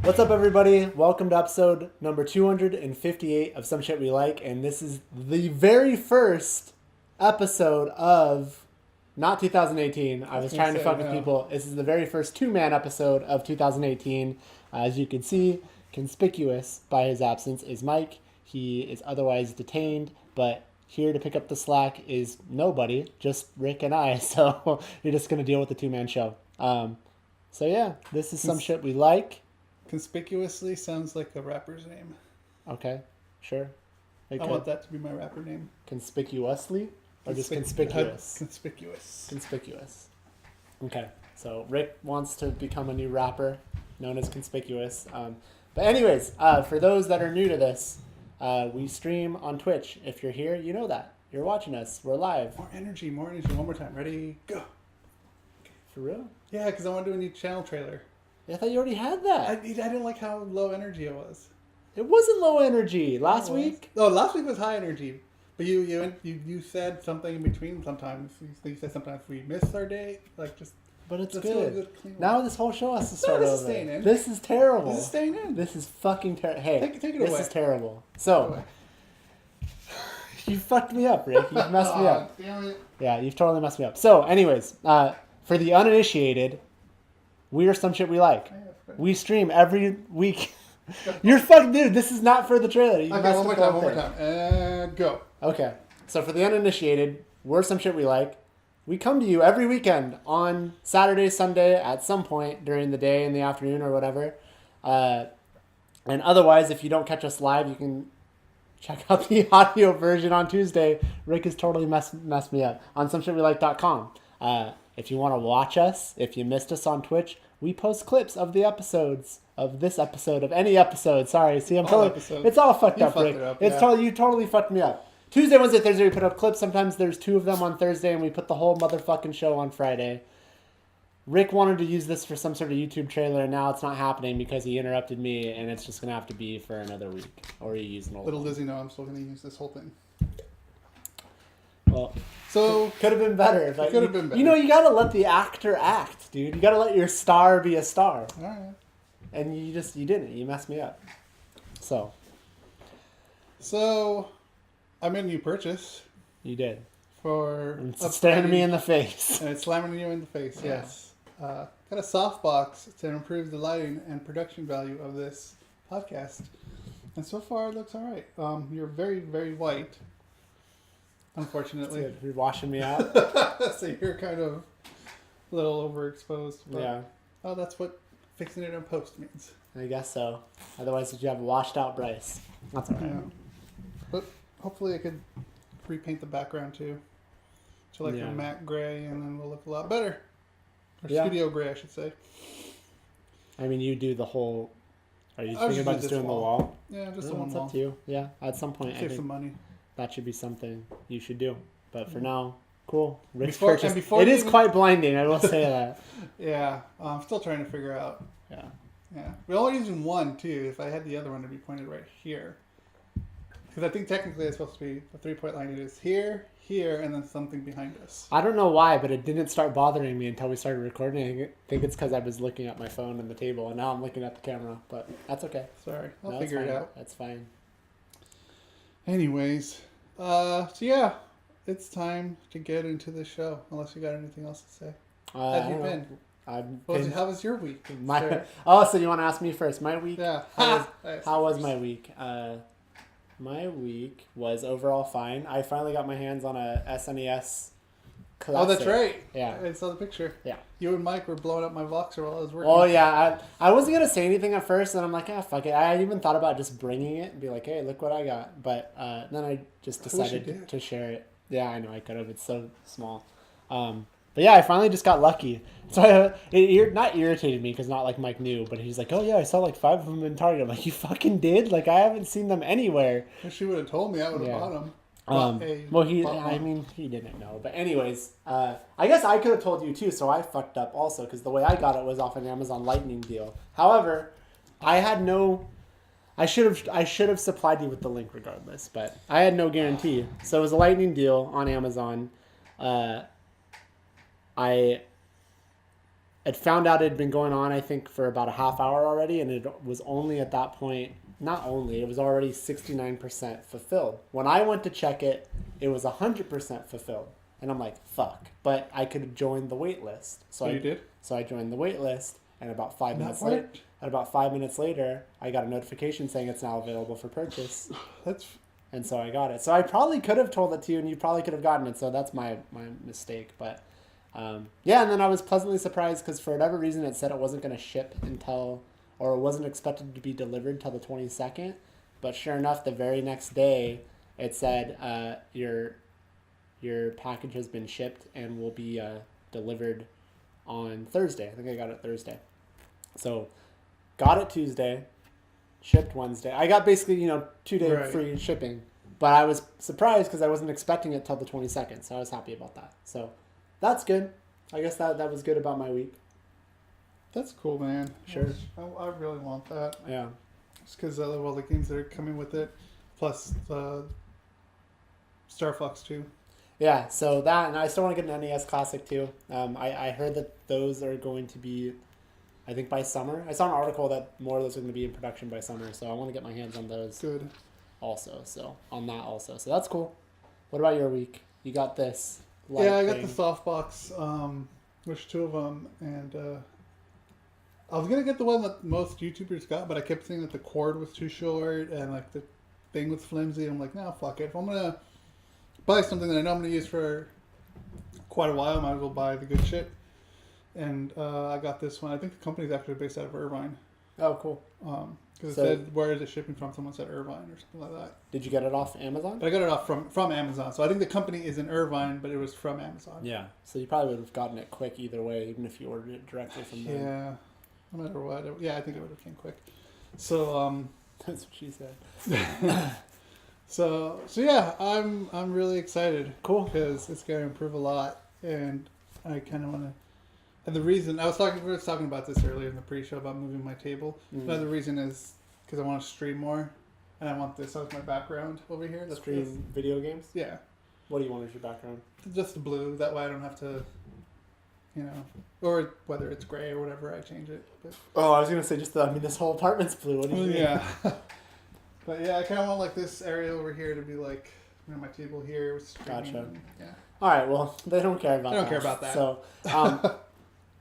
What's up, everybody? Welcome to episode number 258 of Some Shit We Like, and this is the very first episode of not 2018. I was trying to fuck with people. This is the very first two-man episode of 2018. As you can see, conspicuous by his absence is Mike. He is otherwise detained, but here to pick up the slack is nobody, just Rick and I. So you're just gonna deal with the two-man show. So yeah, this is Some Shit We Like. Conspicuously sounds like a rapper's name. Okay, sure. I want that to be my rapper name. Conspicuously? Or just conspicuous? Conspicuous. Conspicuous. Okay, so Rick wants to become a new rapper known as Conspicuous. But anyways, for those that are new to this, we stream on Twitch. If you're here, you know that. You're watching us. We're live. More energy, more energy. One more time. Ready? Go. For real? Yeah, because I want to do a new channel trailer. I thought you already had that. I didn't like how low energy it was. It wasn't low energy last week. No, last week was high energy. But you said something in between sometimes. You said sometimes we miss our day. Like just. But it's good. Now this whole show has to start over. This is staying in. This is terrible. This is staying in. This is fucking terrible. Hey, take it away. This is terrible. So, you fucked me up, Rick. You messed me up. Damn it. Yeah, you've totally messed me up. So, anyways, for the uninitiated, we are Some Shit We Like. We stream every week. You're fucking dude. This is not for the trailer. You Okay, one more time. And go. Okay. So for the uninitiated, we're Some Shit We Like. We come to you every weekend on Saturday, Sunday, at some point during the day, in the afternoon, or whatever. And otherwise, if you don't catch us live, you can check out the audio version on Tuesday. Rick has totally messed me up. On someshitwelike.com. If you want to watch us, if you missed us on Twitch, we post clips of the episodes, of this episode, of any episode. Sorry, see, it's all fucked up, Rick. You totally fucked me up. Tuesday, Wednesday, Thursday, we put up clips. Sometimes there's two of them on Thursday, and we put the whole motherfucking show on Friday. Rick wanted to use this for some sort of YouTube trailer, and now it's not happening because he interrupted me, and it's just going to have to be for another week. Or you use an old Little does he know I'm still going to use this whole thing. Well, so could have been better. Could have been better. You know, you got to let the actor act, dude. You got to let your star be a star. All right. And you didn't. You messed me up. So, I made a new purchase. You did. It's staring me in the face. And it's slamming you in the face, Yeah. yes. Got a softbox to improve the lighting and production value of this podcast. And so far it looks all right. You're very, very white, unfortunately. You're washing me out. So you're kind of a little overexposed. But, Yeah. Oh, that's what fixing it in post means. I guess so. Otherwise, you have a washed out Bryce. That's all right. Yeah. But hopefully I could repaint the background too. To like a matte gray, and then we'll look a lot better. Or studio gray, I should say. I mean, you do the whole... Are you thinking about just doing the wall? Yeah, just the one wall. It's up to you. Yeah, at some point, Save some money. That should be something you should do. But for now, cool. Rick's Before it is quite blinding, I will say that. Yeah, I'm still trying to figure out. Yeah. We're only using one, too. If I had the other one, it'd be pointed right here. Because I think technically it's supposed to be the 3-point line. It is here, here, and then something behind us. I don't know why, but it didn't start bothering me until we started recording. I think it's because I was looking at my phone and the table, and now I'm looking at the camera. But that's okay. Sorry, I'll figure it out. That's fine. Anyways, so yeah, it's time to get into the show. Unless you got anything else to say. How have you been? How was your week? So you want to ask me first? My week? Yeah. How was my week? My week was overall fine. I finally got my hands on a SNES Classic. Oh, that's right. Yeah. I saw the picture. Yeah. You and Mike were blowing up my Voxer while I was working. Oh, yeah. I wasn't going to say anything at first, and I'm like, fuck it. I even thought about just bringing it and be like, hey, look what I got. But then I just decided to share it. Yeah, I know I could have. It's so small. But yeah, I finally just got lucky. So it not irritated me because not like Mike knew, but he's like, oh yeah, I saw like 5 of them in Target. I'm like, you fucking did? Like, I haven't seen them anywhere. If she would have told me, I would have bought them. He didn't know. But anyways, I guess I could have told you too, so I fucked up also because the way I got it was off an Amazon Lightning deal. However, I should have supplied you with the link regardless, but I had no guarantee. So it was a Lightning deal on Amazon. I it found out it had been going on, I think, for about a half hour already, and it was only at that point, not only, it was already 69% fulfilled. When I went to check it, it was 100% fulfilled. And I'm like, fuck. But I could have joined the wait list. So you did? So I joined the wait list, and about 5 minutes Not later, worked? at about 5 minutes later, I got a notification saying it's now available for purchase. And so I got it. So I probably could have told it to you, and you probably could have gotten it. So that's my mistake. But yeah, and then I was pleasantly surprised because for whatever reason it said it wasn't going to ship until, or it wasn't expected to be delivered till the 22nd. But sure enough, the very next day it said your package has been shipped and will be delivered on Thursday. I think I got it Thursday. So got it Tuesday, shipped Wednesday. I got basically 2-day free shipping. But I was surprised because I wasn't expecting it till the 22nd. So I was happy about that. So that's good. I guess that was good about my week. That's cool, man. Sure. I really want that. Yeah. Just because I love all the games that are coming with it. Plus Star Fox 2. Yeah, so that, and I still want to get an NES Classic too. I heard that those are going to be, I think, by summer. I saw an article that more of those are going to be in production by summer, so I want to get my hands on those. Good. Also, so on that also. So that's cool. What about your week? You got this. Yeah, I got the softbox, which 2 of them, and I was gonna get the one that most YouTubers got, but I kept seeing that the cord was too short and like the thing was flimsy. I'm like, no, fuck it. If I'm gonna buy something that I know I'm gonna use for quite a while, I might as well buy the good shit. And I got this one. I think the company's actually based out of Irvine. Oh, cool. Because it said, where is it shipping from? Someone said Irvine or something like that. Did you get it off Amazon? But I got it off from Amazon. So I think the company is in Irvine, but it was from Amazon. Yeah. So you probably would have gotten it quick either way, even if you ordered it directly from them. Yeah. No matter what. I think it would have came quick. So, that's what she said. So yeah, I'm really excited. Cool. Because it's going to improve a lot. And I kind of want to... And the reason... we were talking about this earlier in the pre-show about moving my table. Mm-hmm. But the reason is because I want to stream more. And I want this as my background over here. That's stream video games? Yeah. What do you want as your background? Just the blue. That way I don't have to, or whether it's gray or whatever, I change it. But, I was going to say this whole apartment's blue. What do you mean? Yeah. But yeah, I kind of want like this area over here to be like, my table here with streaming. Gotcha. And, yeah. All right. Well, they don't care about that. They don't care about that. So,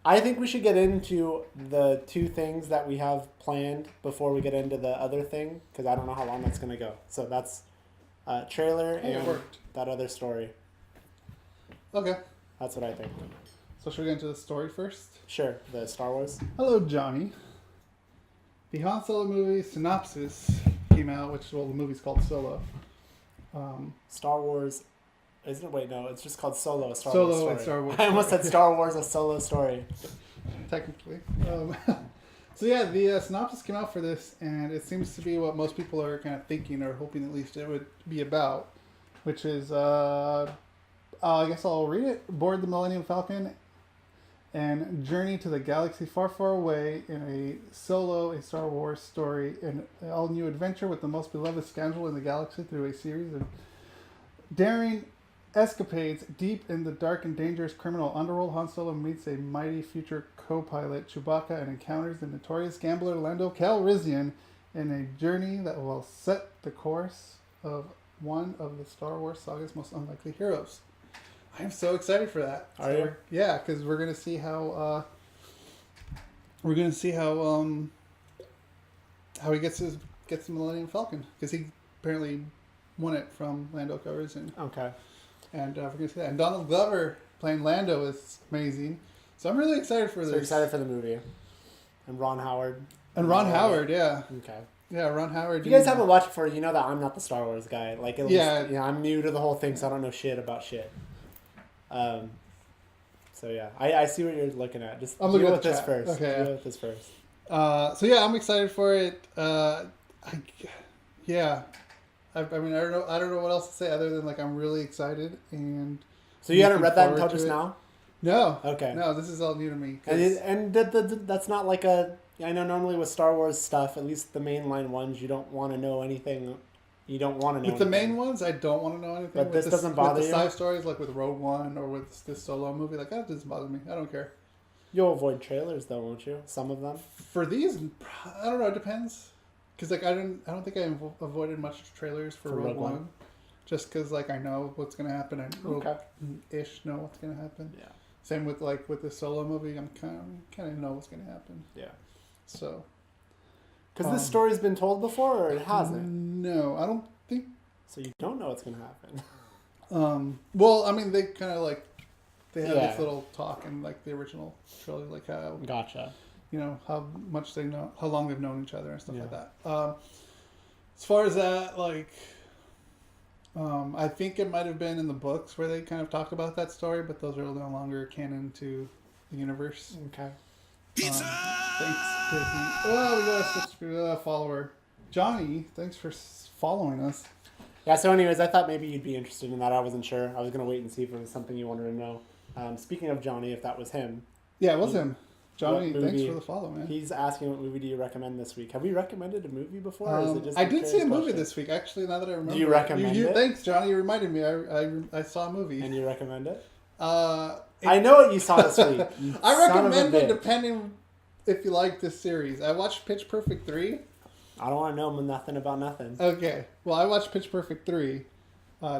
I think we should get into the 2 things that we have planned before we get into the other thing, because I don't know how long that's going to go. So that's trailer and that other story. Okay. That's what I think. So should we get into the story first? Sure. The Star Wars. Hello, Johnny. The Han Solo movie synopsis came out, the movie's called Solo. Star Wars. Isn't it? Wait, no. It's just called Solo. Solo Story. and Star Wars. I almost said Star Wars, a solo story. Technically. So yeah, the synopsis came out for this, and it seems to be what most people are kind of thinking or hoping at least it would be about, which is, I guess I'll read it. Board the Millennium Falcon and journey to the galaxy far, far away in a Star Wars story, an all-new adventure with the most beloved scoundrel in the galaxy through a series of daring escapades deep in the dark and dangerous criminal underworld. Han Solo meets a mighty future co-pilot, Chewbacca, and encounters the notorious gambler Lando Calrissian in a journey that will set the course of one of the Star Wars saga's most unlikely heroes. I'm so excited for that. Are you? Yeah, because we're gonna see how he gets the Millennium Falcon, because he apparently won it from Lando Calrissian. Okay. And we're going to see that. And Donald Glover playing Lando is amazing. So I'm really excited for this. So excited for the movie. And Ron Howard. And Ron Howard, yeah. Okay. Yeah, Ron Howard. If you guys haven't watched before, you know that I'm not the Star Wars guy. Like, at Yeah. least, I'm new to the whole thing, so I don't know shit about shit. So yeah, I see what you're looking at. Just I'm looking deal at with this chat. first. Okay. Deal with this first. So yeah, I'm excited for it. Yeah. I mean, I don't know what else to say other than like I'm really excited. And so you hadn't looking read that forward until to just it. now? No. Okay. No, this is all new to me. And that's not like a... I know normally with Star Wars stuff, at least the mainline ones, you don't want to know anything. You don't want to know with the anything. main ones, I don't want to know anything. But this doesn't bother with you? the side stories, like with Rogue One or with this Solo movie, like that doesn't bother me. I don't care. You'll avoid trailers though, won't you? Some of them. For these, I don't know. It depends. Because like I don't think I avoided much trailers for Rogue One. Just because like I know what's gonna happen. I ish know what's gonna happen. Yeah. Same with like with the Solo movie. I'm kind of know what's gonna happen. Yeah. So. Because this story's been told before, or it hasn't. No, I don't think. So you don't know what's gonna happen. Well, I mean, they kind of like they have this little talk in like the original trilogy, like how Gotcha. You know how much they know, how long they've known each other and stuff like that. As far as that, like, I think it might have been in the books where they kind of talked about that story, but those are no longer canon to the universe. Okay. Thanks, Disney. Oh, we got a follower, Johnny. Thanks for following us. Yeah, so anyways, I thought maybe you'd be interested in that. I wasn't sure. I was going to wait and see if it was something you wanted to know. Speaking of Johnny, if that was him. Yeah, it was him. Johnny, thanks for the follow, man. He's asking what movie do you recommend this week. Have we recommended a movie before? Or is it just I did see a movie this week, actually, now that I remember. Do you recommend it? Thanks, Johnny. You reminded me. I saw a movie. And you recommend it? I know what you saw this week. I recommend it depending if you like this series. I watched Pitch Perfect 3. I don't want to know nothing about nothing. Okay. Well, I watched Pitch Perfect 3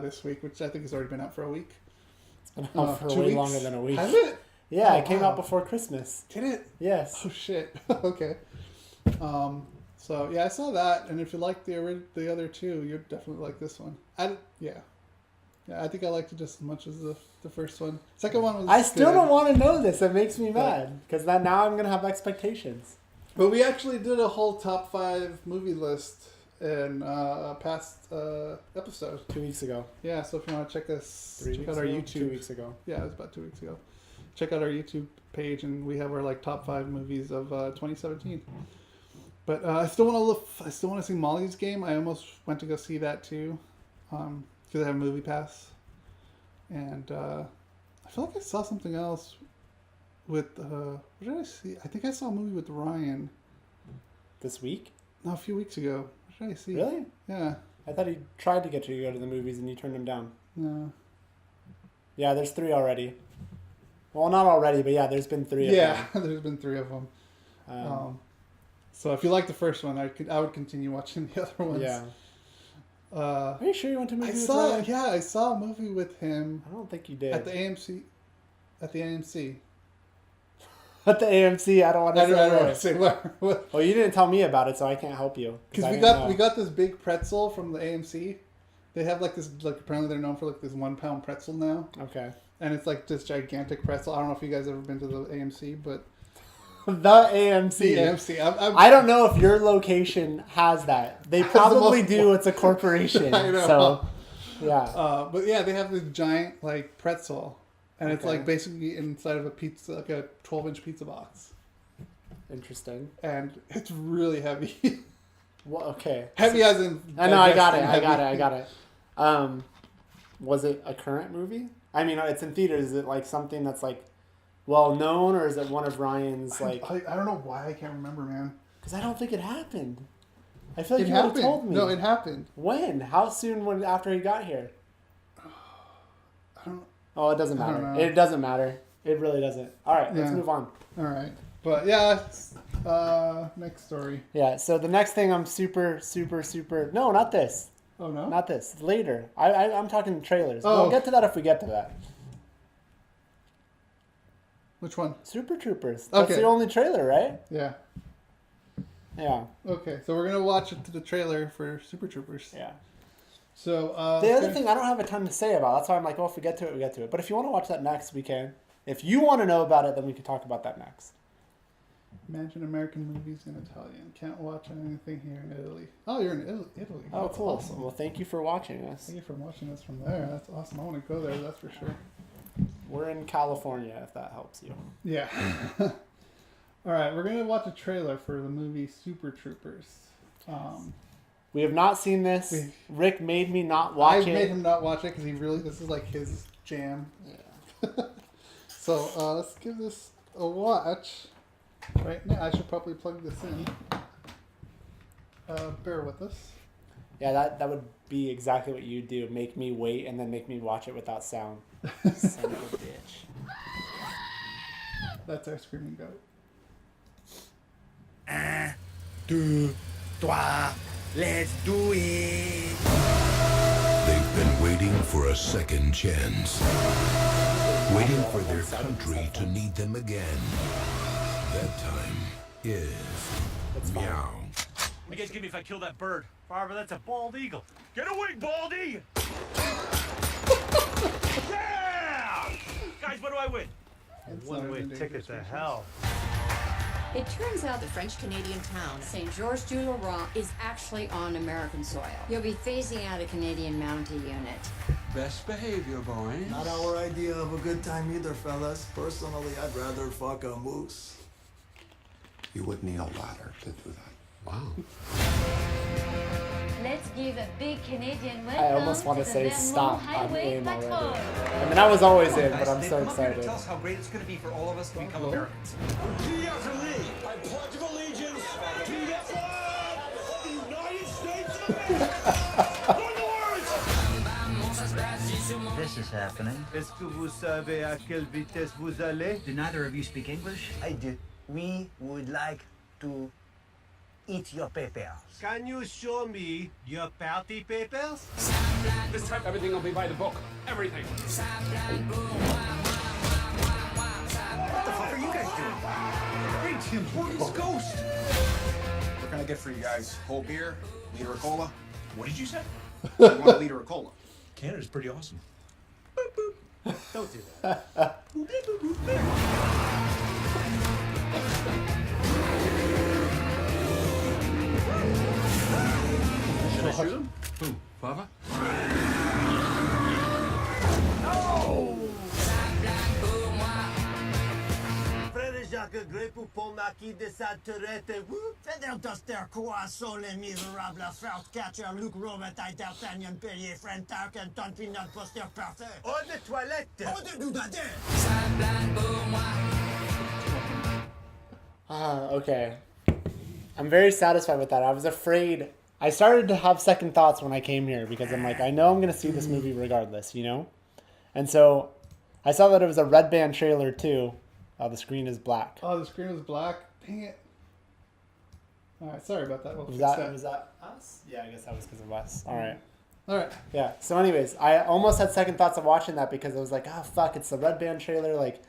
this week, which I think has already been out for a week. It's been out for way longer than a week. Has it? Yeah, it came out before Christmas. Did it? Yes. Oh, shit. Okay. So, yeah, I saw that, and if you like the other two, you'd definitely like this one. Yeah, I think I liked it just as much as the first one. Second one was I still good. don't want to know this. It makes me mad, because now I'm going to have expectations. But we actually did a whole top 5 movie list in a past episode. 2 weeks ago. Yeah, so if you want to check out our YouTube. 2 weeks ago. Yeah, it was about 2 weeks ago. Check out our YouTube page, and we have our like top 5 movies of 2017. But I still want to see Molly's Game. I almost went to go see that too, because I have a Movie Pass. And I feel like I saw something else with what did I see? I think I saw a movie with Ryan. This week? No, a few weeks ago. What did I see? Really? Yeah. I thought he tried to get you to go to the movies and you turned him down. No. Yeah, there's 3 already. Well, not already, but yeah, there's been 3 of them. Yeah, there's been 3 of them. So if you like the first one, I would continue watching the other ones. Yeah. Are you sure you went to a movie with Ryan? Yeah, I saw a movie with him. I don't think you did. At the AMC. At the AMC. At the AMC, I don't want to say. I don't want to say where. Well, you didn't tell me about it, so I can't help you. Because we got this big pretzel from the AMC. They have like this, like apparently they're known for like this 1 pound pretzel now. Okay. And it's like this gigantic pretzel. I don't know if you guys ever been to the AMC, but the AMC. The AMC. I don't know if your location has that. They probably do. It's a corporation. I know. So, yeah. But yeah, they have this giant like pretzel, and it's like basically inside of a pizza, like a 12-inch pizza box. Interesting. And it's really heavy. Well, okay. Heavy as in. I know. I got it. Was it a current movie? I mean, it's in theaters. Is it like something that's like well known, or is it one of Ryan's like? I don't know why I can't remember, man. Because I don't think it happened. I feel like you would have told me. No, it happened. When? How soon? After he got here? I don't. Oh, it doesn't matter. It doesn't matter. It really doesn't. All right, let's move on. All right, but yeah, next story. Yeah. So the next thing I'm super. No, not this. Oh no. Not this. Later. I'm talking trailers. Oh. We'll get to that if we get to that. Which one? Super Troopers. That's the only trailer, right? Yeah. Yeah. Okay, so we're gonna watch the trailer for Super Troopers. Yeah. So the other thing I don't have a ton to say about. That's why I'm like, well, if we get to it, we get to it. But if you want to watch that next, we can. If you want to know about it, then we can talk about that next. Imagine American movies in Italian. Can't watch anything here in Italy. Oh, you're in Italy. Oh, That's cool. Awesome. Well, thank you for watching us. Thank you for watching us from there. That's awesome. I want to go there. That's for sure. We're in California, if that helps you. Yeah. All right, we're gonna watch a trailer for the movie Super Troopers. We have not seen this. Rick made me not watch it. I made him not watch it because this is like his jam. Yeah. So let's give this a watch. Right now, I should probably plug this in. Bear with us. Yeah, that would be exactly what you do. Make me wait and then make me watch it without sound. Son of a bitch. That's our screaming goat. Un, deux, trois, let's do it! They've been waiting for a second chance. Waiting for their country to need them again. That time is meow. What do you guys give me if I kill that bird? Barbara, that's a bald eagle. Get away, baldy! Yeah! Guys, what do I win? One-way ticket to hell. It turns out the French-Canadian town, Saint-Georges-du-Laurent, is actually on American soil. You'll be phasing out a Canadian mounted unit. Best behavior, boys. Not our idea of a good time either, fellas. Personally, I'd rather fuck a moose. You would need a ladder to do that. Wow. Let's give a big Canadian welcome. I almost want to the say Vermont stop. I'm Highway in already. Patrol. I mean, I was always in, but I'm Dave, so come up here to excited. tell us how great it's going to be for all of us to become Americans. I pledge of allegiance to the flag of the United States of America. Learn the words! This is happening. Est-ce que vous savez à quelle vitesse vous allez? Do neither of you speak English? I do. We would like to eat your papers. Can you show me your party papers? This time everything will be by the book. Everything. What the fuck are you guys doing? Hey, Tim Hortons ghost! What can I get for you guys? Whole beer? Liter of cola? What did you say? You want a liter of cola? Canada's pretty awesome. Boop, boop. Don't do that. Boop, boop, boop, boop. Should I shoot him? Who? Father? Frère Jacques Grey pour Paul Marquis de Saturette. Fidel Duster, Croissant, Les Misérables, Frost Catcher, Luke Robitaille, D'Artagnan, Perrier, Friend Tarkin, Ton Pinot, Poster Parfait. Eau de toilette! Eau de doudadin! Okay. I'm very satisfied with that. I was afraid. I started to have second thoughts when I came here because I'm like, I know I'm going to see this movie regardless, you know? And so I saw that it was a red band trailer too. The screen is black. Oh, the screen was black. Dang it. All right, sorry about that. We'll Was fix that us? Yeah, I guess that was because of us. All right. All right. Yeah. So anyways, I almost had second thoughts of watching that because I was like, oh, fuck, it's the red band trailer. Like,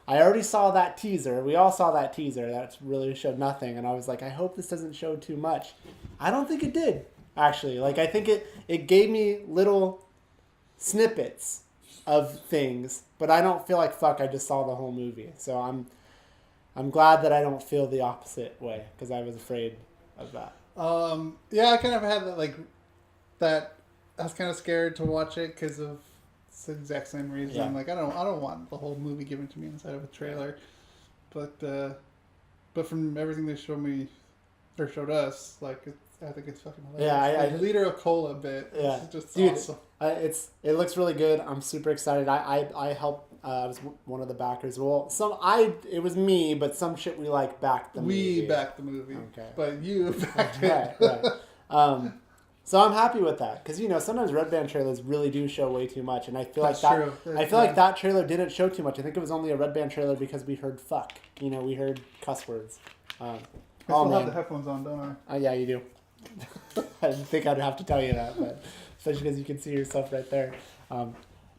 I already saw that teaser. We all saw that teaser. That really showed nothing. And I was like, I hope this doesn't show too much. I don't think it did, actually. Like, I think it gave me little snippets of things, but I don't feel like, fuck, I just saw the whole movie. So I'm glad that I don't feel the opposite way because I was afraid of that. Yeah, I kind of had that. I was kind of scared to watch it because of the exact same reason. Yeah. I'm like, I don't want the whole movie given to me inside of a trailer. But from everything they showed me or showed us, like I think it's fucking hilarious. Yeah, the liter of cola bit. Yeah, It's just dude, awesome. it looks really good. I'm super excited. I helped. I was one of the backers. Well, it was me, but some shit we like backed the movie. We backed the movie. Okay. But you backed it. Right. So I'm happy with that because sometimes red band trailers really do show way too much, and I feel That's like true. I feel like that trailer didn't show too much. I think it was only a red band trailer because we heard fuck. We heard cuss words. I still have the headphones on, don't I? Yeah, you do. I didn't think I'd have to tell you that, but especially because you can see yourself right there.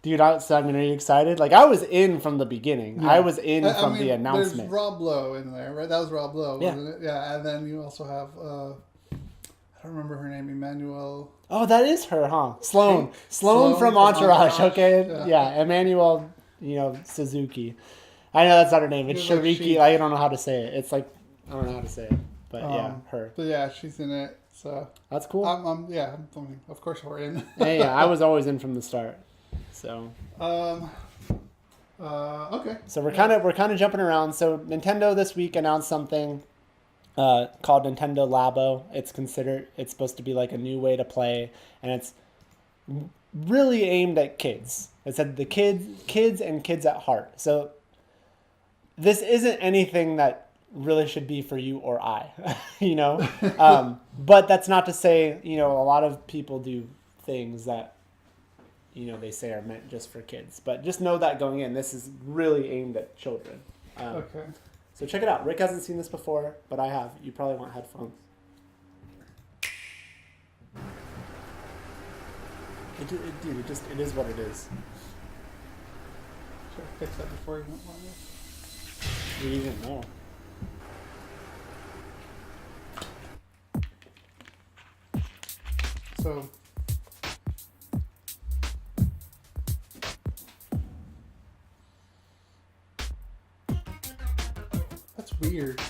Dude, are you excited? Like, I was in from the beginning. Yeah. I was in from the announcement. There's Rob Lowe in there, right? That was Rob Lowe, yeah. wasn't it? Yeah, and then you also have, I don't remember her name, Emmanuel. Oh, that is her, huh? Sloan from Entourage, okay? Yeah, Emmanuel, Suzuki. I know that's not her name. It's Shariki. I don't know how to say it. It's like, I don't know how to say it. But yeah, her. But yeah, she's in it. So that's cool. Of course we're in. yeah, I was always in from the start. So. Okay. So we're kind of jumping around. So Nintendo this week announced something called Nintendo Labo. It's supposed to be like a new way to play, and it's really aimed at kids. It said the kids and kids at heart. So this isn't anything that really should be for you or I, but that's not to say, a lot of people do things that, they say are meant just for kids, but just know that going in, this is really aimed at children. Okay. So check it out. Rick hasn't seen this before, but I have. You probably want headphones. Dude, it is what it is. Should I fix that before you went live? You didn't know. So. That's weird.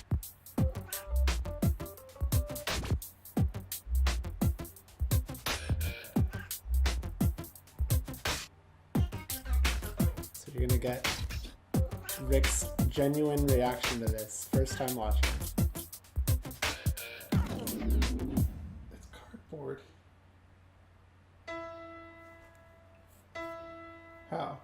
So you're gonna get Rick's genuine reaction to this. First time watching. It's cardboard. How?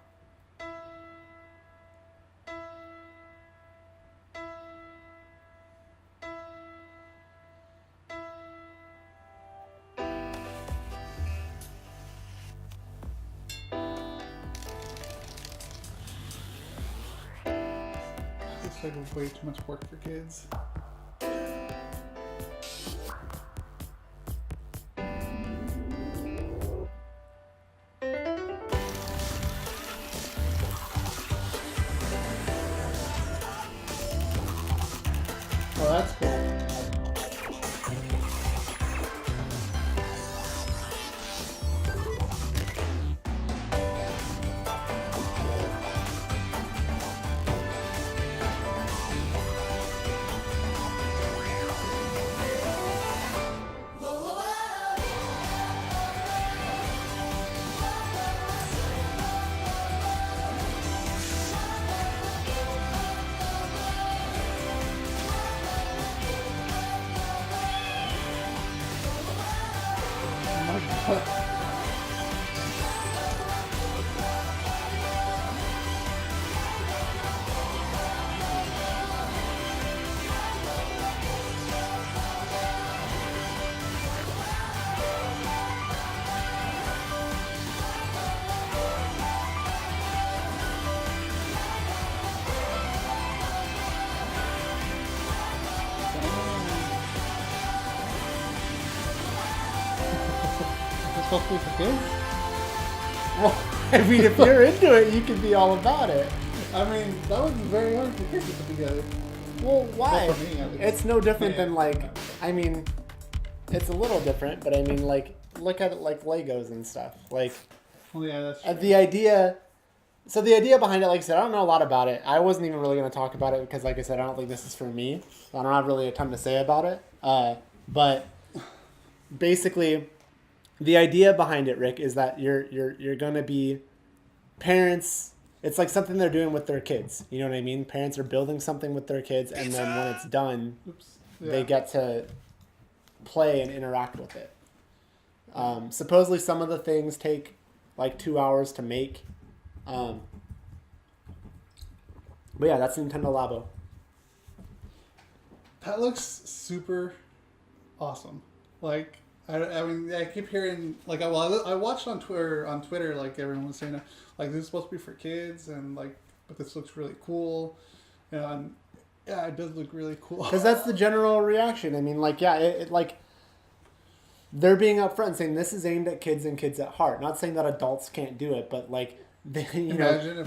It's like way too much work for kids. Oh, that's cool. It's supposed to be for kids? Well, I mean, if you're into it, you can be all about it. I mean, that would be very hard for kids to put together. Well, why? Well, for me, at least. It's no different Yeah. than like, I mean, it's a little different, but I mean, like, look at it like Legos and stuff. Like, Well, yeah, that's true. the idea. So the idea behind it, like I said, I don't know a lot about it. I wasn't even really going to talk about it because, like I said, I don't think this is for me. I don't have really a ton to say about it. But basically, the idea behind it, Rick, is that you're going to be parents. It's like something they're doing with their kids. You know what I mean? Parents are building something with their kids, and then when it's done, Oops. Yeah. they get to play and interact with it. Supposedly, some of the things take like 2 hours to make. But yeah, that's Nintendo Labo. That looks super awesome. Like, I mean, I keep hearing, like, I watched on Twitter, like, everyone was saying, like, this is supposed to be for kids, and, like, but this looks really cool. And, yeah, it does look really cool. Because that's the general reaction. I mean, like, yeah, it like, they're being upfront and saying this is aimed at kids and kids at heart. Not saying that adults can't do it, but, like, they, you Imagine know, if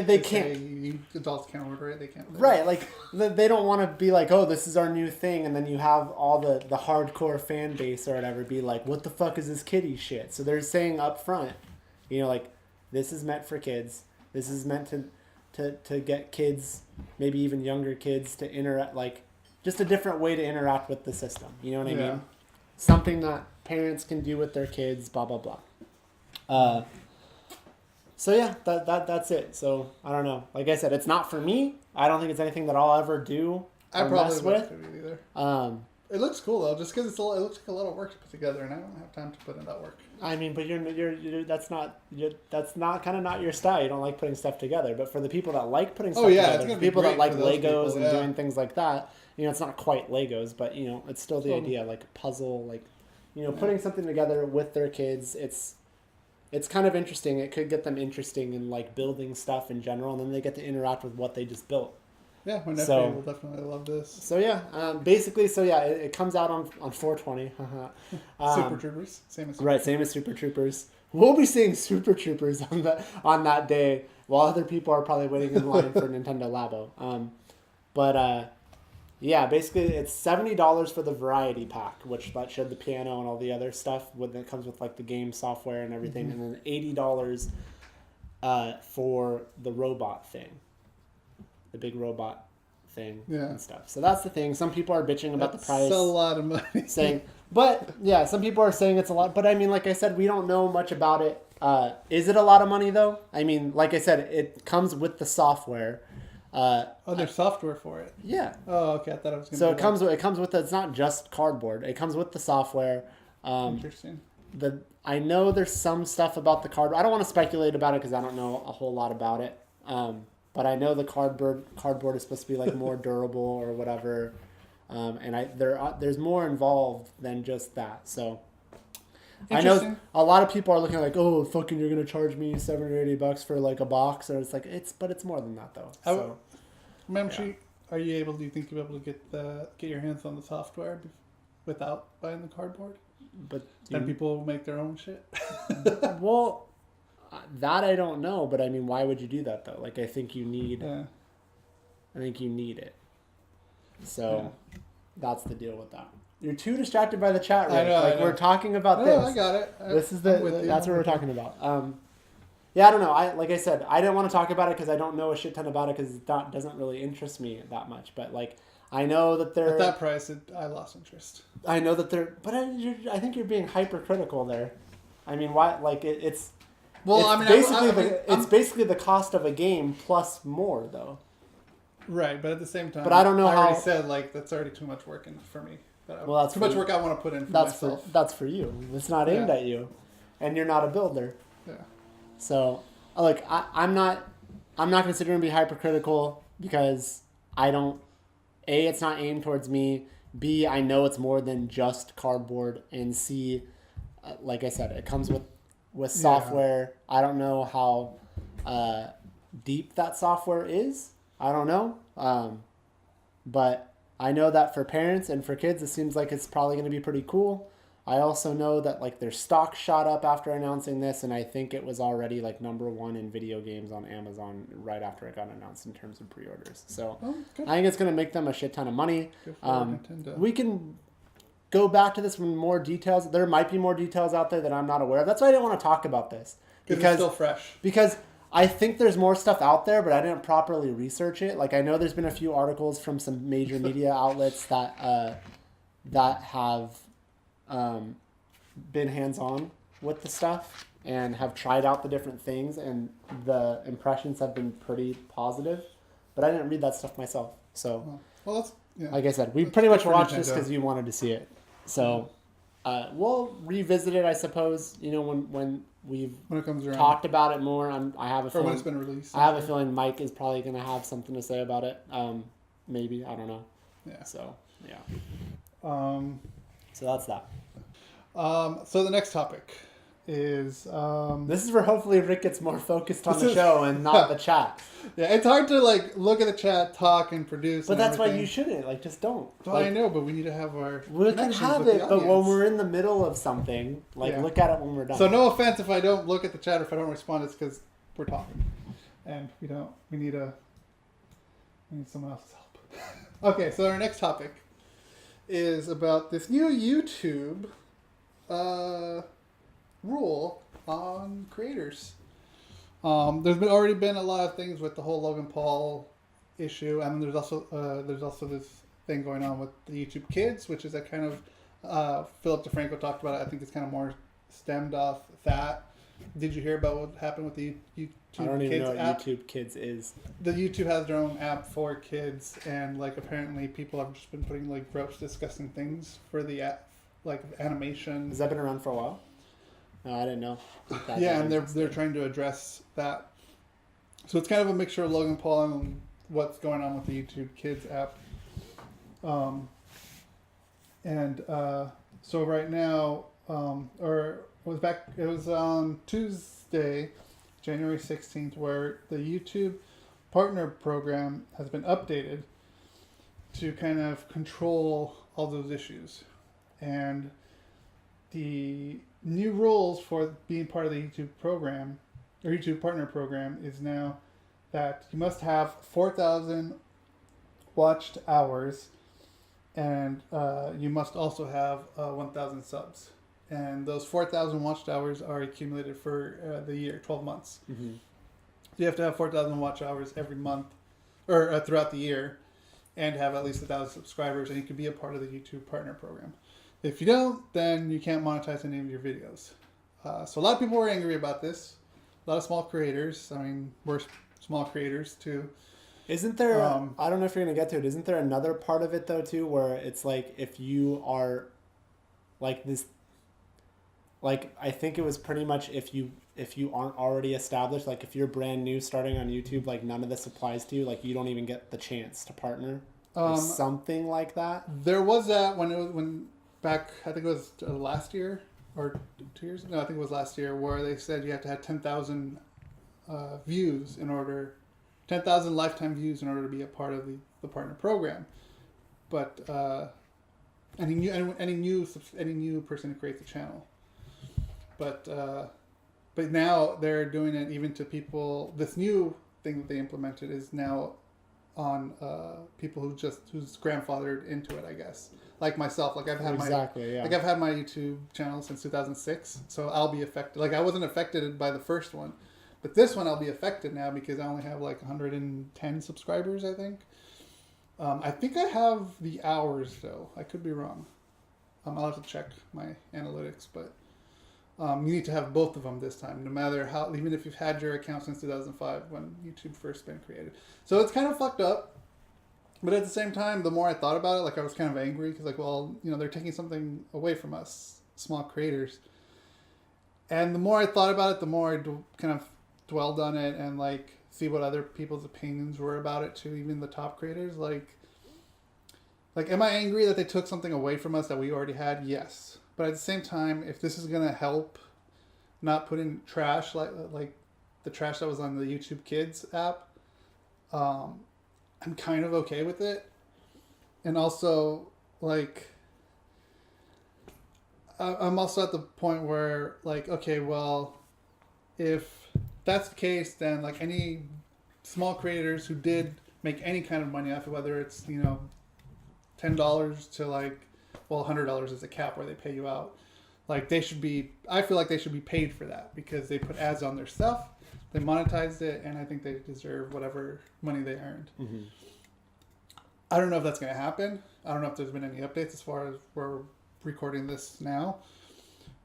they can't. say adults can't order it, they can't. Right, like they don't want to be like, oh, this is our new thing, and then you have all the hardcore fan base or whatever be like, what the fuck is this kiddie shit? So they're saying up front, you know, like, this is meant for kids. This is meant to get kids, maybe even younger kids, to interact, like, just a different way to interact with the system. You know what I mean? Something that parents can do with their kids, blah, blah, blah. So yeah, that's it. So I don't know. Like I said, it's not for me. I don't think it's anything that I'll ever do. I or probably mess wouldn't with. do it either. It looks cool though, just because it looks like a lot of work to put together, and I don't have time to put in that work. I mean, but that's not kind of not your style. You don't like putting stuff together. But for the people that like putting stuff it's together, gonna for be people that great like for those Legos people, and yeah. doing things like that, you know, it's not quite Legos, but you know, it's still the Totally. idea, like a puzzle, like, you know, putting something together with their kids. It's kind of interesting. It could get them interesting in like building stuff in general, and then they get to interact with what they just built. Yeah, my nephew So- will definitely love this. So yeah, basically, it comes out on 420. Super Troopers, same as Right, same as Super Troopers. We'll be seeing Super Troopers on that day, while other people are probably waiting in line for Nintendo Labo. Yeah, basically it's $70 for the variety pack, which that showed the piano and all the other stuff. It comes with like the game software and everything, and then $80 for the robot thing, the big robot thing and stuff. So that's the thing. Some people are bitching about the price. That's a lot of money. Saying, but yeah, some people are saying it's a lot. But I mean, like I said, we don't know much about it. Is it a lot of money though? I mean, like I said, it comes with the software. There's software for it. Yeah. Oh, okay. I thought it was going to So it comes with it's not just cardboard. It comes with the software. Interesting. I know there's some stuff about the cardboard. I don't want to speculate about it because I don't know a whole lot about it. But I know the cardboard is supposed to be like more durable or whatever. And there's more involved than just that. So I know a lot of people are looking like, oh, fucking, you're gonna charge me $70 or $80 for like a box, or it's like but it's more than that though. So, are you able? Do you think you'll be able to get your hands on the software without buying the cardboard? But then people will make their own shit. Well, that I don't know, but I mean, why would you do that though? Like, I think you need it. So that's the deal with that. You're too distracted by the chat, right? I know. We're talking about this. I got it. That's what we're talking about. Yeah, I don't know. Like I said, I didn't want to talk about it because I don't know a shit ton about it because it doesn't really interest me that much. But like, I know that they're at that price. I lost interest. I know that they're, but I think you're being hypercritical there. I mean, why? Like it's. Well, it's basically the cost of a game plus more, though. Right, but at the same time, but I don't know I how. already said like that's already too much work for me. That's too much work I want to put in for myself. That's for you. It's not aimed at you, and you're not a builder. Yeah. So, like, I'm not considering to be hypercritical because I don't. A, it's not aimed towards me. B, I know it's more than just cardboard. And C, like I said, it comes with software. I don't know how deep that software is. I don't know. But I know that for parents and for kids, it seems like it's probably going to be pretty cool. I also know that like their stock shot up after announcing this, and I think it was already like #1 in video games on Amazon right after it got announced in terms of pre-orders. So I think it's going to make them a shit ton of money. We can go back to this with more details. There might be more details out there that I'm not aware of. That's why I didn't want to talk about this because it's still fresh. Because I think there's more stuff out there, but I didn't properly research it. Like I know there's been a few articles from some major media outlets that have been hands-on with the stuff and have tried out the different things, and the impressions have been pretty positive. But I didn't read that stuff myself, so like I said, we pretty much watched this because you wanted to see it. So we'll revisit it, I suppose. You know, when it comes around, talked about it more. I have a feeling when it's been released. I have a feeling Mike is probably going to have something to say about it. Maybe, I don't know. Yeah. So yeah. So that's that. So the next topic is this is where hopefully Rick gets more focused on the show and not the chat. Yeah, it's hard to like look at the chat, talk, and produce. But that's why you shouldn't just don't. Well, I know, but we need to have our. We can have it, but when we're in the middle of something, look at it when we're done. So no offense if I don't look at the chat or if I don't respond, it's because we're talking, and we need someone else's help. Okay, so our next topic is about this new YouTube rule on creators. There's already been a lot of things with the whole Logan Paul issue, and there's also this thing going on with the YouTube Kids, which is a kind of Philip DeFranco talked about it. I think it's kind of more stemmed off that. Did you hear about what happened with the YouTube Kids app? I don't even know what YouTube Kids is. The YouTube has their own app for kids, and like apparently people have just been putting like gross, disgusting things for the app, like animation. Has that been around for a while? No, I didn't know. Yeah, and they're trying to address that. So it's kind of a mixture of Logan Paul and what's going on with the YouTube Kids app. So right now, it was on Tuesday, January 16th, where the YouTube partner program has been updated to kind of control all those issues. And the new rules for being part of the YouTube program, or YouTube partner program, is now that you must have 4,000 watched hours, and you must also have 1,000 subs. And those 4,000 watched hours are accumulated for the year, 12 months. Mm-hmm. So you have to have 4,000 watch hours every month, or throughout the year, and have at least 1,000 subscribers, and you can be a part of the YouTube partner program. If you don't, then you can't monetize any of your videos. So a lot of people were angry about this. A lot of small creators. I mean, we're small creators too. Isn't there, I don't know if you're going to get to it, isn't there another part of it though too, where it's like if you are like this, like I think it was pretty much if you aren't already established, like if you're brand new starting on YouTube, like none of this applies to you, like you don't even get the chance to partner or something like that. There was that when back, I think it was last year or 2 years. No, I think it was last year, where they said you have to have 10,000 views in order, 10,000 lifetime views in order to be a part of the partner program. But any new person who creates a channel. But now they're doing it even to people. This new thing that they implemented is now on people who's grandfathered into it, I guess. Like myself, like I've had I've had my YouTube channel since 2006, so I'll be affected. Like I wasn't affected by the first one, but this one I'll be affected now because I only have like 110 subscribers, I think. I think I have the hours though. I could be wrong. I'll have to check my analytics, but you need to have both of them this time, no matter how, even if you've had your account since 2005 when YouTube first been created. So it's kind of fucked up. But at the same time, the more I thought about it, like I was kind of angry because, like, well, you know, they're taking something away from us, small creators. And the more I thought about it, the more I kind of dwelled on it and like see what other people's opinions were about it too, even the top creators. Like, am I angry that they took something away from us that we already had? Yes. But at the same time, if this is gonna help, not put in trash like the trash that was on the YouTube Kids app. I'm kind of okay with it. And also, like, I'm also at the point where, like, okay, well, if that's the case, then, like, any small creators who did make any kind of money off it, whether it's, you know, $10 to, like, well, $100 is a cap where they pay you out. Like, I feel like they should be paid for that because they put ads on their stuff. They monetized it, and I think they deserve whatever money they earned. Mm-hmm. I don't know if that's going to happen. I don't know if there's been any updates as far as we're recording this now.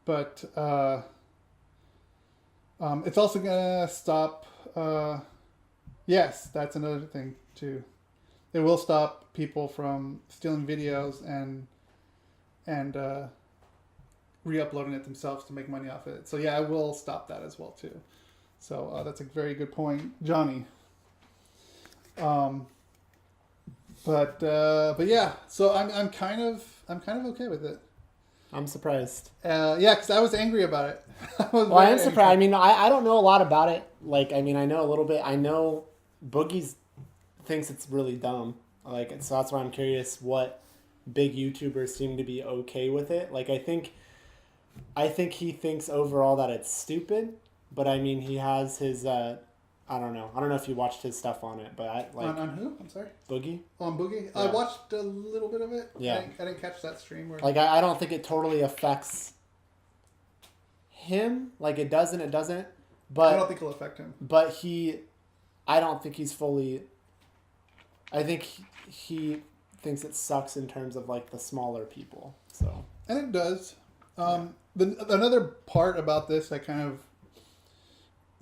But it's also going to stop... yes, that's another thing, too. It will stop people from stealing videos and re-uploading it themselves to make money off it. So, yeah, I will stop that as well, too. So that's a very good point, Johnny. But yeah, so I'm kind of okay with it. I'm surprised. Yeah, because I was angry about it. I am surprised. I mean, I don't know a lot about it. Like, I mean, I know a little bit. I know Boogie's thinks it's really dumb. Like, so that's why I'm curious what big YouTubers seem to be okay with it. Like, I think he thinks overall that it's stupid. But I mean, he has his, I don't know. I don't know if you watched his stuff on it, but on who? I'm sorry. Boogie. On Boogie, yeah. I watched a little bit of it. Yeah. I didn't catch that stream. Where like I don't think it totally affects him. Like it doesn't. But I don't think it'll affect him. But I don't think he's fully. I think he thinks it sucks in terms of like the smaller people. So. And it does. Another part about this that kind of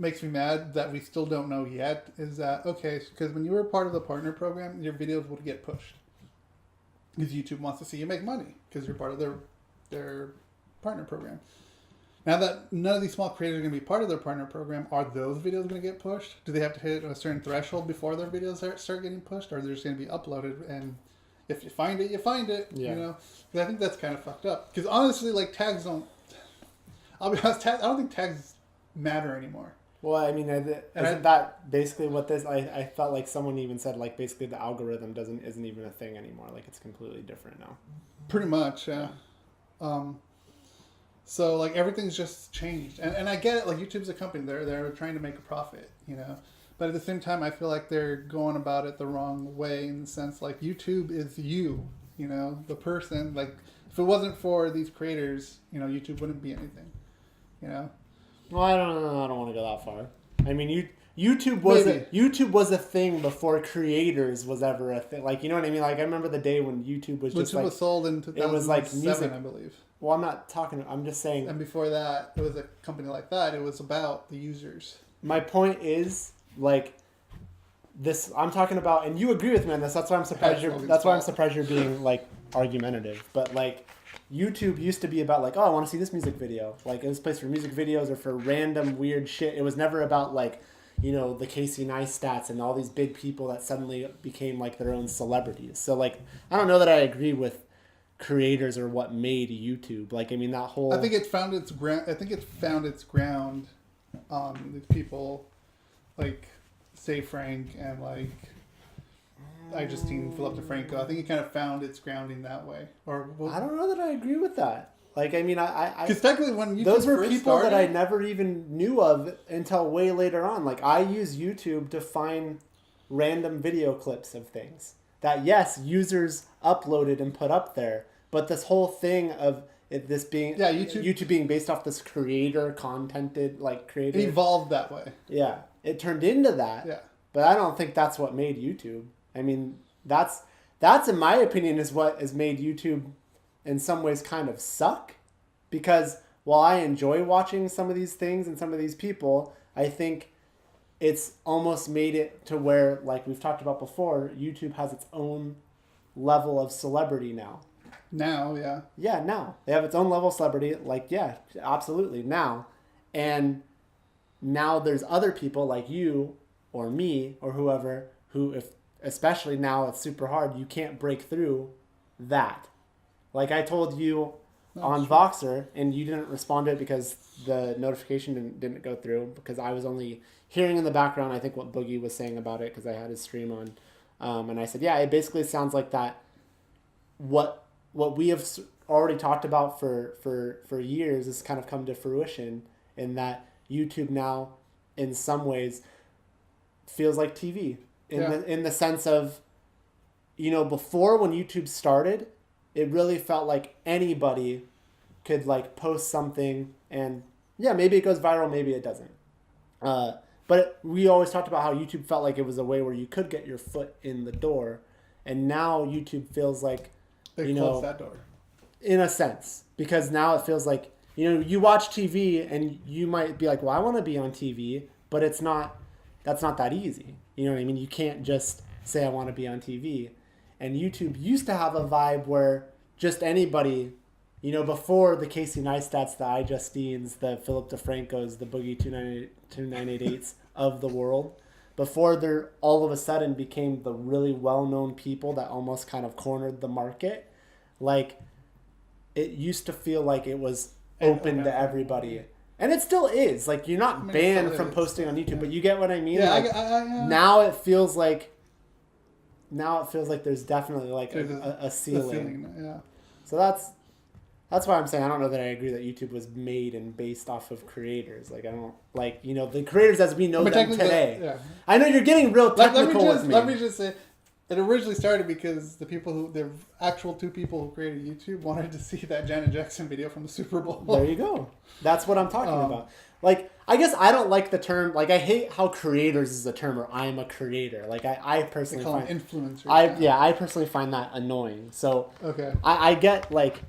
makes me mad that we still don't know yet is that, okay, because when you were part of the partner program, your videos would get pushed. Because YouTube wants to see you make money because you're part of their partner program. Now that none of these small creators are going to be part of their partner program, are those videos going to get pushed? Do they have to hit a certain threshold before their videos start getting pushed? Or are they just going to be uploaded and if you find it, you find it, yeah. You know? Because I think that's kind of fucked up. Because honestly, like, tags don't... I'll be honest, I don't think tags matter anymore. Well, I mean, isn't that basically what this? I felt like someone even said like basically the algorithm isn't even a thing anymore. Like it's completely different now. Pretty much, yeah. So like everything's just changed, and I get it. Like YouTube's a company; they're trying to make a profit, you know. But at the same time, I feel like they're going about it the wrong way in the sense like YouTube is you know, the person. Like if it wasn't for these creators, you know, YouTube wouldn't be anything, you know. Well, I don't know. I don't want to go that far. I mean, YouTube was a thing before creators was ever a thing. Like, you know what I mean? Like, I remember the day when YouTube was just was sold in 2007, it was like music, I believe. Well, I'm not talking. I'm just saying. And before that, it was a company like that. It was about the users. My point is like this. I'm talking about, and you agree with me on this. That's why I'm surprised. I'm surprised you're being like argumentative. But like. YouTube used to be about like, oh, I want to see this music video. Like it was a place for music videos or for random weird shit. It was never about like, you know, the Casey Neistats and all these big people that suddenly became like their own celebrities. So like, I don't know that I agree with creators or what made YouTube. Like, I mean, that whole. I think it found its ground on the people like Say Frank and like. Philip DeFranco. I think it kind of found its grounding that way. I don't know that I agree with that. Like, I mean, because technically when YouTube those were first people started, that I never even knew of until way later on. Like, I use YouTube to find random video clips of things that, yes, users uploaded and put up there. But this whole thing of this being YouTube being based off this creator contented creator, it evolved that way. Yeah, it turned into that. Yeah, but I don't think that's what made YouTube. I mean, that's in my opinion is what has made YouTube in some ways kind of suck, because while I enjoy watching some of these things and some of these people, I think it's almost made it to where, like we've talked about before, YouTube has its own level of celebrity now. Now, yeah. Yeah, now. They have its own level of celebrity, like, yeah, absolutely, now. And now there's other people like you or me or whoever who, especially now it's super hard, you can't break through that. Like I told you on Voxer, and you didn't respond to it because the notification didn't go through, because I was only hearing in the background, I think, what Boogie was saying about it, because I had his stream on. And I said, yeah, it basically sounds like that what we have already talked about for years has kind of come to fruition, in that YouTube now, in some ways, feels like TV. In the sense of, you know, before when YouTube started, it really felt like anybody could like post something and yeah, maybe it goes viral, maybe it doesn't. But we always talked about how YouTube felt like it was a way where you could get your foot in the door, and now YouTube feels like they closed that door. In a sense, because now it feels like, you know, you watch TV and you might be like, well, I want to be on TV, but that's not that easy. You know what I mean? You can't just say I want to be on TV. And YouTube used to have a vibe where just anybody, you know, before the Casey Neistats, the iJustines, the Philip DeFrancos, the Boogie 2988s of the world, before they're all of a sudden became the really well-known people that almost kind of cornered the market, like it used to feel like it was open to everybody. And it still is. Like, you're not banned from posting on YouTube, but you get what I mean? Yeah, like, now it feels like there's definitely like a ceiling. Yeah. So that's why I'm saying I don't know that I agree that YouTube was made and based off of creators. Like, I don't, like, you know, the creators as we know them today. Yeah. I know you're getting real technical with me. Let me just say, it originally started because the actual two people who created YouTube wanted to see that Janet Jackson video from the Super Bowl. There you go. That's what I'm talking about. Like, I guess I don't like the term, like, I hate how creators is a term, or I'm a creator. Like, I personally find influencers. I personally find that annoying. So, okay. I get, like,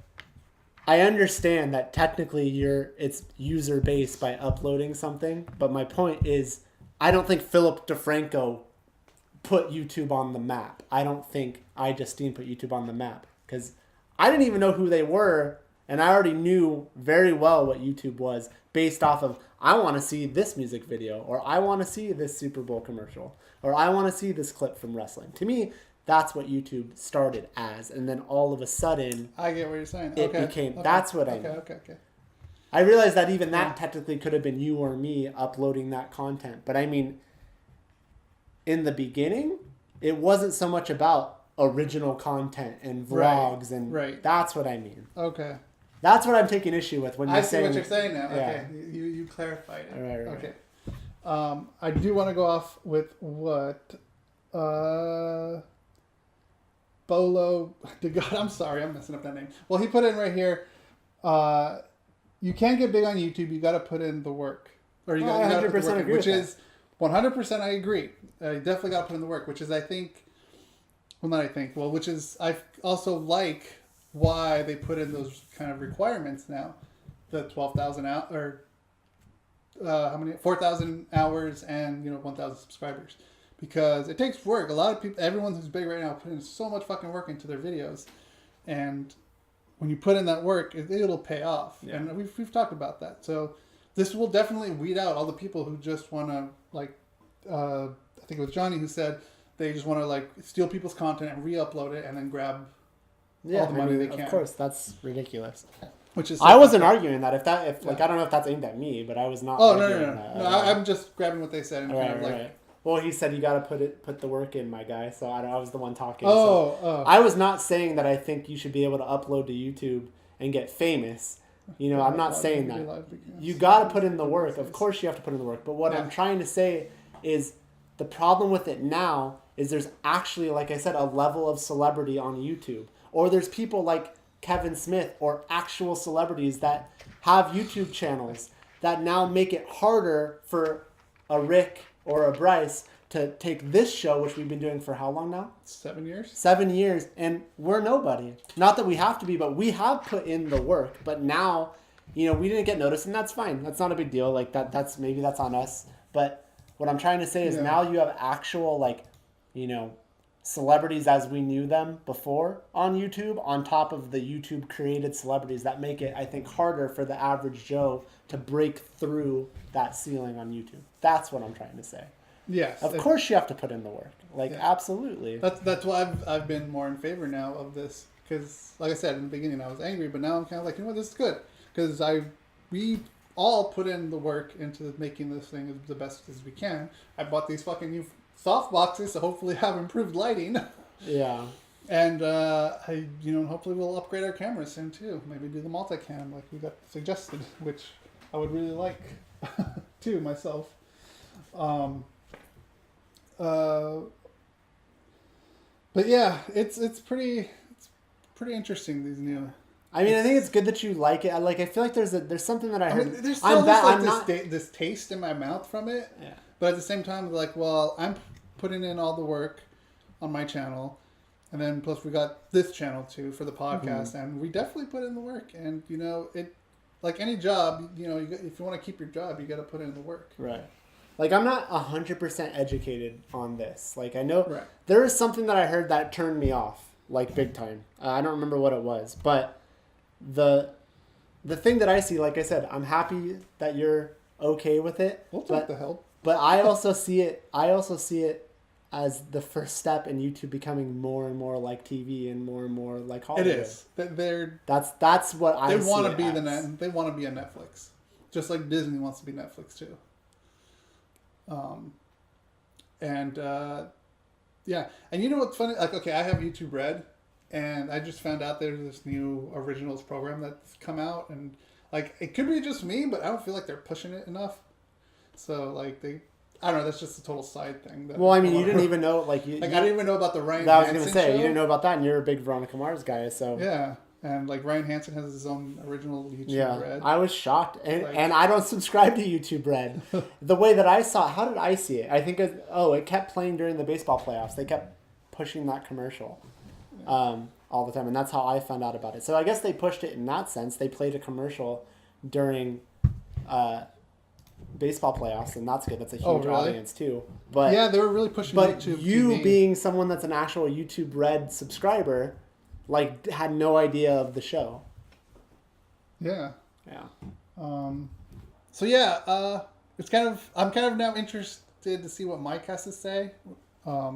I understand that technically it's user based by uploading something, but my point is, I don't think Philip DeFranco put YouTube on the map. I don't think iJustine put YouTube on the map, because I didn't even know who they were, and I already knew very well what YouTube was based off of, I want to see this music video, or I want to see this Super Bowl commercial, or I want to see this clip from wrestling. To me, that's what YouTube started as, and then all of a sudden, I get what you're saying. It became. That's what I mean. Okay. I realize that even that technically could have been you or me uploading that content. But I mean, in the beginning, it wasn't so much about original content and vlogs and that's what I mean. Okay. That's what I'm taking issue with when you're saying. I see what you're saying now. Yeah. Okay, you clarified it. Right. Okay. I do want to go off with what Bolo. God, I'm sorry, I'm messing up that name. Well, he put in right here. You can't get big on YouTube. You got to put in the work, or you got to put the work in, which is 100%. I agree. You definitely got to put in the work, which is which is I also like why they put in those kind of requirements now, the 12,000 out or how many 4,000 hours and 1,000 subscribers, because it takes work. A lot of people, everyone who's big right now, put in so much fucking work into their videos, and when you put in that work, it'll pay off. Yeah. And we've talked about that. So this will definitely weed out all the people who just want to I think it was Johnny who said they just want to steal people's content and re-upload it and then grab all the money they can. Of course, that's ridiculous. Which is I wasn't arguing that. I don't know if that's aimed at me, but I was not. Oh no! I'm just grabbing what they said and right. Well, he said you got to put the work in, my guy. So I was the one talking. Oh. I was not saying that I think you should be able to upload to YouTube and get famous. I'm not saying that. You got to put in the work. Of course, you have to put in the work. But what I'm trying to say is the problem with it now is there's actually, like I said, a level of celebrity on YouTube, or there's people like Kevin Smith or actual celebrities that have YouTube channels that now make it harder for a Rick or a Bryce to take this show, which we've been doing for how long now? 7 years. 7 years, and we're nobody. Not that we have to be, but we have put in the work. But now, we didn't get noticed, and that's fine. That's not a big deal. That's maybe that's on us. But what I'm trying to say is now you have actual celebrities as we knew them before on YouTube, on top of the YouTube created celebrities that make it, I think, harder for the average Joe to break through that ceiling on YouTube. That's what I'm trying to say. Yes. Of course you have to put in the work. Absolutely. That's why I've been more in favor now of this, because like I said in the beginning I was angry, but now I'm kind of like, this is good, because we all put in the work into making this thing the best as we can. I bought these fucking new soft boxes to hopefully have improved lighting. Yeah. And hopefully we'll upgrade our cameras soon too. Maybe do the multicam like we got suggested, which I would really like too myself. But yeah, it's pretty interesting, these new. I mean, I think it's good that you like it. I feel like there's something that I heard. There's still this taste in my mouth from it. Yeah. But at the same time, I'm putting in all the work on my channel, and then plus we got this channel too for the podcast, and we definitely put in the work. And it, like any job, if you want to keep your job, you got to put in the work. Right. I'm not 100% educated on this. I know there is something that I heard that turned me off, big time. I don't remember what it was, but the thing that I see, like I said, I'm happy that you're okay with it. We'll take the help. But I also see it as the first step in YouTube becoming more and more like TV and more like Hollywood. It is. That's what I see. They want to be they want to be a Netflix, just like Disney wants to be Netflix too. And you know what's funny? I have YouTube Red, and I just found out there's this new originals program that's come out, and it could be just me, but I don't feel like they're pushing it enough. So I don't know. That's just a total side thing. Well, I mean, you didn't even know I didn't even know about the Ryan. I was going to say you didn't know about that, and you're a big Veronica Mars guy, so yeah. And Ryan Hansen has his own original YouTube Red. I was shocked, and I don't subscribe to YouTube Red. The way that I saw it, how did I see it? I think it kept playing during the baseball playoffs. They kept pushing that commercial all the time, and that's how I found out about it. So I guess they pushed it in that sense. They played a commercial during baseball playoffs, and that's good. That's a huge audience too. But yeah, they were really pushing. But YouTube you TV. Being someone that's an actual YouTube Red subscriber, had no idea of the show. Yeah. Yeah. So yeah, I'm kind of now interested to see what Mike has to say.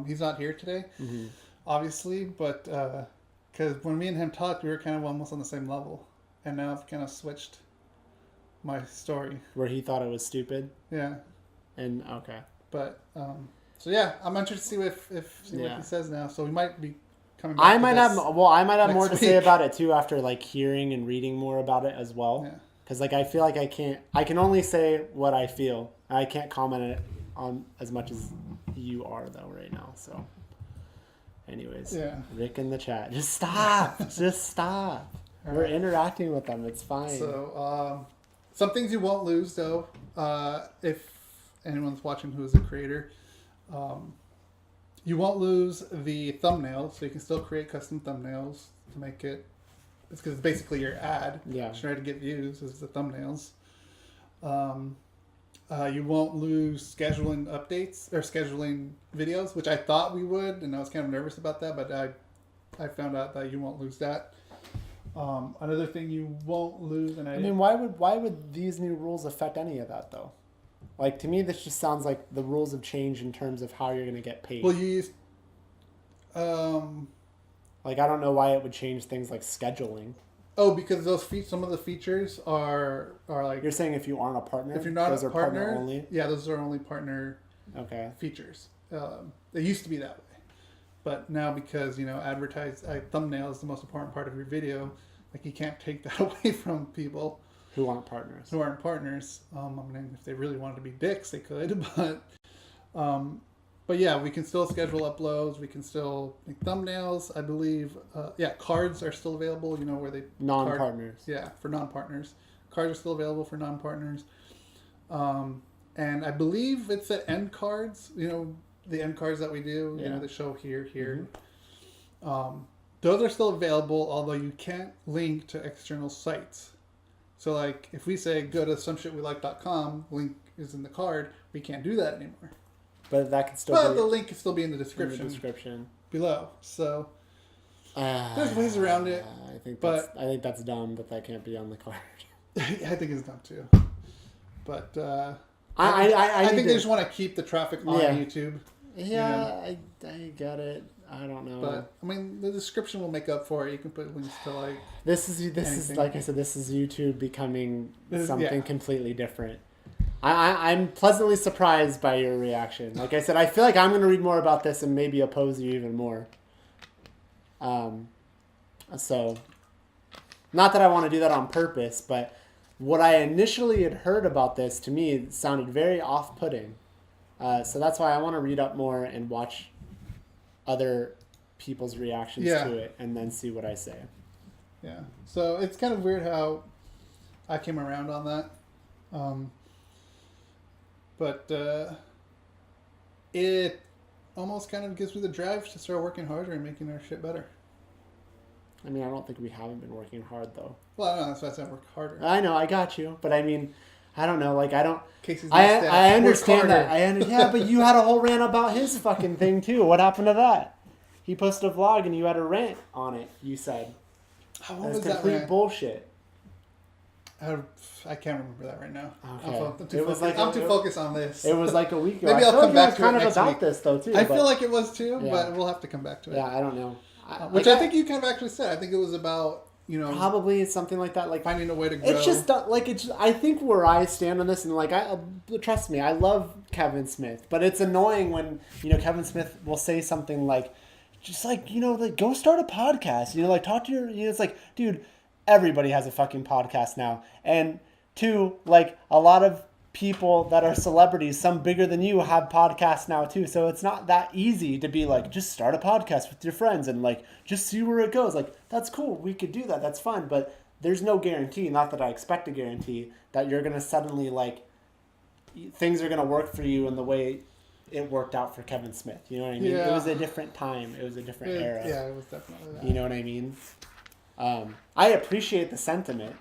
He's not here today, obviously, but because when me and him talked, we were kind of almost on the same level, and now I've kind of switched my story. Where he thought it was stupid. Yeah. And okay. But so yeah, I'm interested to see what he says now. So we might be coming back. I might have more to say week. about it too after like hearing and reading more about it as well. Yeah. Because like I feel like I can only say what I feel. I can't comment on as much as you are though right now. So, anyways, yeah. Rick in the chat, just stop, just stop. We're interacting with them. It's fine. So some things you won't lose though, if anyone's watching who is a creator. You won't lose the thumbnail, so you can still create custom thumbnails to make it. It's because it's basically your ad. Yeah. Try to get views is the thumbnails. You won't lose scheduling updates or scheduling videos, which I thought we would, and I was kind of nervous about that, but I found out that you won't lose that. Another thing you won't lose, and I mean, why would these new rules affect any of that though? Like to me, this just sounds like the rules have changed in terms of how you're going to get paid. Well, you use. Like I don't know why it would change things like scheduling. Oh, because those some of the features are like. You're saying if you aren't a partner, if you're not those a are partner only. Yeah, those are only partner. Okay. Features. They used to be that way, but now because thumbnail is the most important part of your video, like you can't take that away from people who aren't partners. I mean, if they really wanted to be dicks, they could, but yeah, we can still schedule uploads. We can still make thumbnails. I believe, cards are still available. Where they non-partners. For non-partners, cards are still available for non-partners. And I believe it's the end cards. The end cards that we do. That show here. Mm-hmm. Those are still available, although you can't link to external sites. So, like, if we say go to someshitwelike.com, link is in the card, we can't do that anymore. But that could still. But the link can still be in the description. Below. So there's ways around it. I think that's dumb that can't be on the card. I think it's dumb too. But I think they just want to keep the traffic on YouTube. Yeah, I get it. I don't know. But I mean, the description will make up for it. You can put links to like. This is like I said. This is YouTube becoming something completely different. I'm pleasantly surprised by your reaction. Like I said, I feel like I'm going to read more about this and maybe oppose you even more. So, not that I want to do that on purpose, but what I initially had heard about this to me sounded very off-putting. So that's why I want to read up more and watch other people's reactions to it and then see what I say. Yeah. So it's kind of weird how I came around on that. But it almost kind of gives me the drive to start working harder and making our shit better. I mean, I don't think we haven't been working hard, though. Well, I know, that's why I said work harder. I know, I got you. But I mean, I don't know. Like, I don't... Casey's I understand that. Yeah, but you had a whole rant about his fucking thing, too. What happened to that? He posted a vlog and you had a rant on it, you said. What was that complete bullshit. I can't remember that right now. Okay. I'm too focused on this. It was like a week ago. Maybe I'll come back to it kind of next about week. this though too. I feel like it was too, but we'll have to come back to it. Yeah, I don't know. Which I think you kind of actually said. I think it was about probably something like that, like finding a way to grow. It's just like I think where I stand on this, and like trust me, I love Kevin Smith, but it's annoying when Kevin Smith will say something like, just like like go start a podcast. Like talk to your. It's like, dude, everybody has a fucking podcast now, and. Two, like a lot of people that are celebrities, some bigger than you, have podcasts now too. So it's not that easy to be like, just start a podcast with your friends and like, just see where it goes. Like, that's cool. We could do that. That's fun. But there's no guarantee, not that I expect a guarantee, that you're going to suddenly like, things are going to work for you in the way it worked out for Kevin Smith. You know what I mean? Yeah. It was a different time. It was a different era. Yeah, it was definitely that. You know what I mean? I appreciate the sentiment.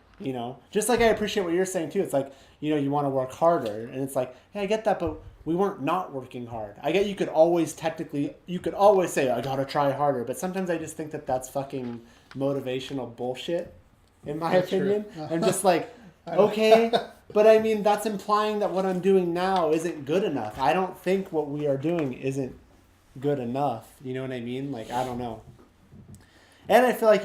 Just like I appreciate what you're saying too. It's like, you want to work harder, and it's like, hey, I get that, but we weren't not working hard. I get you could always say, I gotta try harder, but sometimes I just think that that's fucking motivational bullshit, in my opinion. I'm just like, okay, but I mean, that's implying that what I'm doing now isn't good enough. I don't think what we are doing isn't good enough. You know what I mean? Like, I don't know. And I feel like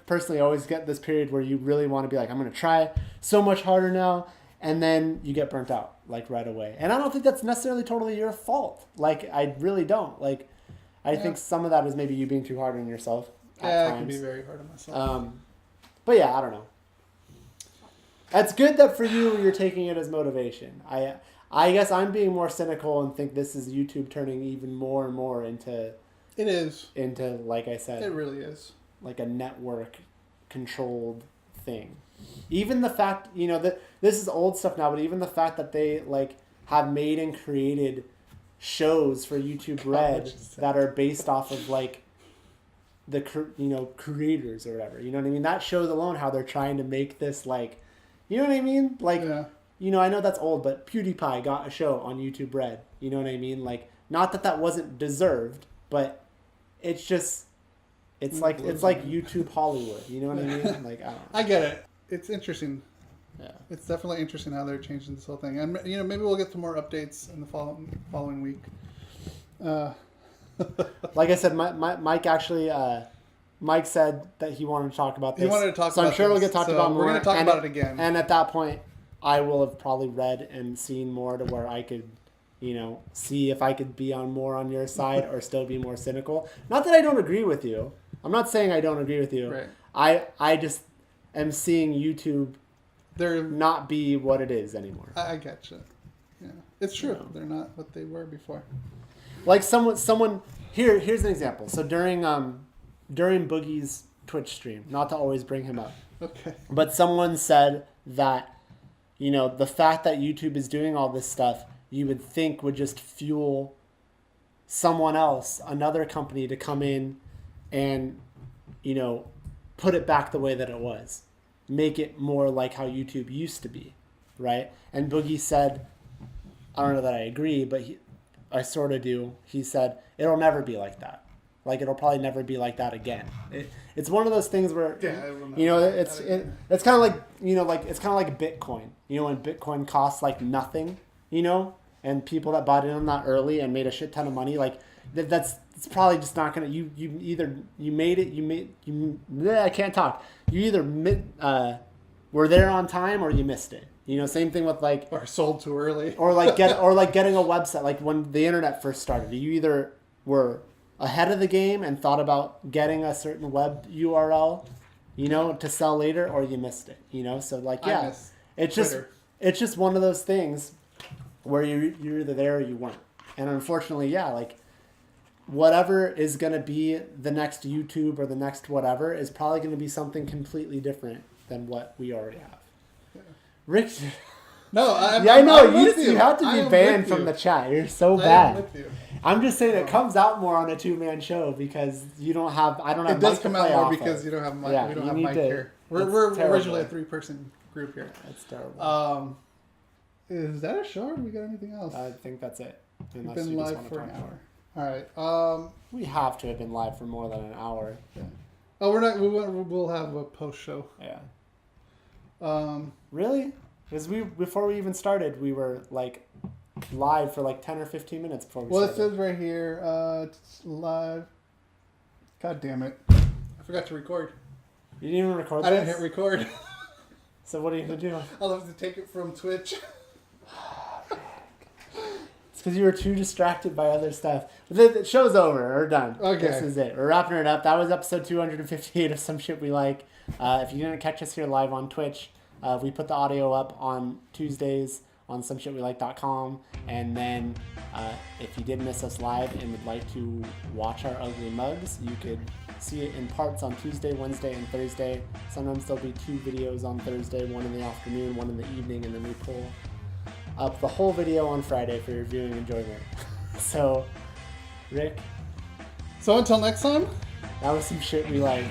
personally always get this period where you really want to be like, I'm going to try so much harder now. And then you get burnt out like right away. And I don't think that's necessarily totally your fault. Like, I really don't. Like, I think some of that is maybe you being too hard on yourself at times. I can be very hard on myself. But yeah, I don't know. It's good that for you, you're taking it as motivation. I guess I'm being more cynical and think this is YouTube turning even more and more into... It is. Into, like I said... It really is. Like a network-controlled thing. Even the fact, you know, that this is old stuff now, but even the fact that they, like, have made and created shows for YouTube Red that are based off of, like, the, you know, creators or whatever. You know what I mean? That shows alone how they're trying to make this, like... You know what I mean? Like, you know, I know that's old, but PewDiePie got a show on YouTube Red. You know what I mean? Like, not that that wasn't deserved, but it's just, it's like YouTube Hollywood. You know what I mean? Like, I don't know. I get it. It's interesting. Yeah. It's definitely interesting how they're changing this whole thing. And, you know, maybe we'll get some more updates in the following week. Like I said, Mike actually... Mike said that he wanted to talk about this. He wanted to talk so about I'm sure this. we'll get talked So about more. we're going to talk about it again. And at that point, I will have probably read and seen more to where I could, you know, see if I could be more on your side or still be more cynical. Not that I don't agree with you. I'm not saying I don't agree with you. Right. I just am seeing YouTube not be what it is anymore. I get you. Yeah. It's true. You know, they're not what they were before. Like someone here's an example. So during Boogie's Twitch stream, not to always bring him up, but someone said that, you know, the fact that YouTube is doing all this stuff, you would think would just fuel someone else, another company, to come in and, you know, put it back the way that it was, make it more like how YouTube used to be, right? And Boogie said, I don't know that I agree, but I sort of do. He said, it'll never be like that. Like, it'll probably never be like that again. It's one of those things where, you know, it's kind of like, you know, like, it's kind of like Bitcoin. You know, when Bitcoin costs like nothing, you know, and people that bought in on that early and made a shit ton of money, like, it's probably just not going to, I can't talk. You either were there on time or you missed it. You know, same thing with like... Or sold too early. Or like getting a website. Like when the internet first started, you either were ahead of the game and thought about getting a certain web URL, you know, to sell later, or you missed it, you know? So like, yeah, it's just one of those things where you're either there or you weren't. And unfortunately, yeah, like whatever is going to be the next YouTube or the next whatever is probably going to be something completely different than what we already have. Yeah. Rick... No, I know. You have to be banned from the chat. You're so bad. I am with you. I'm just saying it comes out more on a 2-man show because you don't have. I don't have. It does come out more because you don't have Mike. Yeah, we don't have Mike here. We're originally a 3-person group here. That's terrible. Is that a show? Or do we got anything else? I think that's it. We've been live for an hour. All right. We have to have been live for more than an hour. Yeah. Oh, we're not. We'll have a post show. Yeah. Really? Because before we even started, we were like live for like 10 or 15 minutes before we started. Well, it says right here, it's live. God damn it! I forgot to record. You didn't even record. I didn't hit record. So what are you gonna do? I'll have to take it from Twitch. It's because you were too distracted by other stuff. The show's over. We're done. Okay. This is it. We're wrapping it up. That was episode 258 of Some Shit We Like. If you didn't catch us here live on Twitch, we put the audio up on Tuesdays on someshitwelike.com. And then if you did miss us live and would like to watch our ugly mugs, you could see it in parts on Tuesday, Wednesday, and Thursday. Sometimes there'll be 2 videos on Thursday, one in the afternoon, one in the evening, and then we pull up the whole video on Friday for your viewing enjoyment. So, Rick. So until next time, that was Some Shit We Like.